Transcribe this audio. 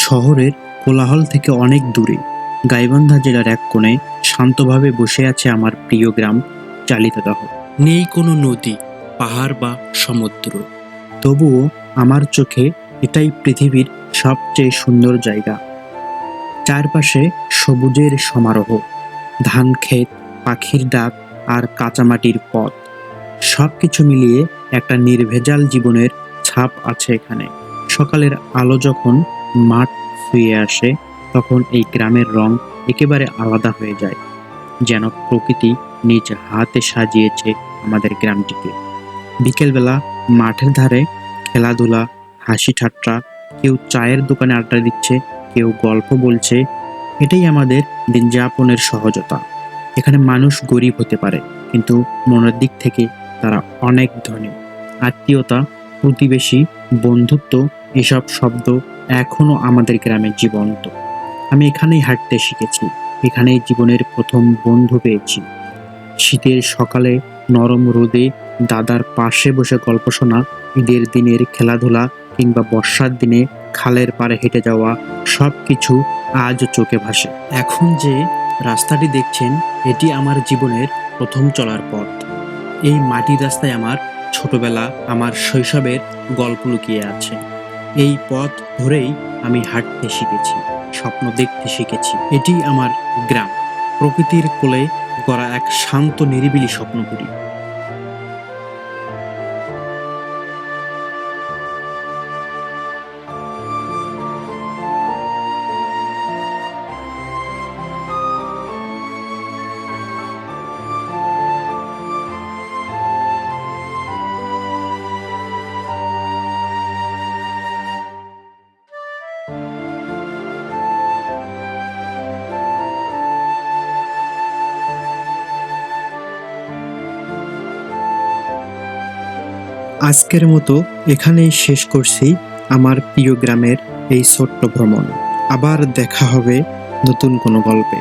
শহরের কোলাহল থেকে অনেক দূরে গাইবান্ধা জেলার এক কোণে শান্তভাবে বসে আছে আমার প্রিয় গ্রাম চালিতদহ। নেই কোনো নদী, পাহাড় বা সমুদ্র, তবুও আমার চোখে এটাই পৃথিবীর সবচেয়ে সুন্দর জায়গা। চারপাশে সবুজের সমারোহ, ধান ক্ষেত, পাখির ডাক আর কাঁচামাটির পথ, সবকিছু মিলিয়ে একটা নির্ভেজাল জীবনের ছাপ আছে এখানে। সকালের আলো যখন মাঠ ছুঁয়ে আসে, তখন এই গ্রামের রং একেবারে আলাদা হয়ে যায়, যেন প্রকৃতি নিজ হাতে সাজিয়েছে আমাদের গ্রামটিকে। বিকেলবেলা মাঠের ধারে খেলাধুলা, হাসি ঠাট্টা, কেউ চায়ের দোকানে আড্ডা দিচ্ছে, কেউ গল্প বলছে। এটাই আমাদের দিন যাপনের সহজতা। এখানে মানুষ গরিব হতে পারে, কিন্তু মনের দিক থেকে তারা অনেক ধনী। আত্মীয়তা, প্রতিবেশী, বন্ধুত্ব, এসব শব্দ এখনো আমাদের গ্রামে জীবন্ত। আমি এখানেই হাঁটতে শিখেছি, এখানেই জীবনের প্রথম বন্ধু পেয়েছি। শীতের সকালে নরম রোদে দাদার পাশে বসে গল্প শোনা, ঈদের দিনের খেলাধুলা, কিংবা বর্ষার দিনে খালের পাড়ে হেঁটে যাওয়া, সব কিছু আজও চোখে ভাসে। এখন যে রাস্তাটি দেখছেন, এটি আমার জীবনের প্রথম চলার পথ। এই মাটির রাস্তায় আমার ছোটবেলা, আমার শৈশবের গল্প লুকিয়ে আছে। এই পথ ধরেই আমি হাঁটতে শিখেছি, স্বপ্ন দেখতে শিখেছি। এটি আমার গ্রাম, প্রকৃতির কোলে গড়া এক শান্ত নিরিবিলি স্বপ্নপুরী। আজকের মতো এখানেই শেষ করছি আমার প্রিয় গ্রামের এই ছোট্ট ভ্রমণ। আবার দেখা হবে নতুন কোনো গল্পে।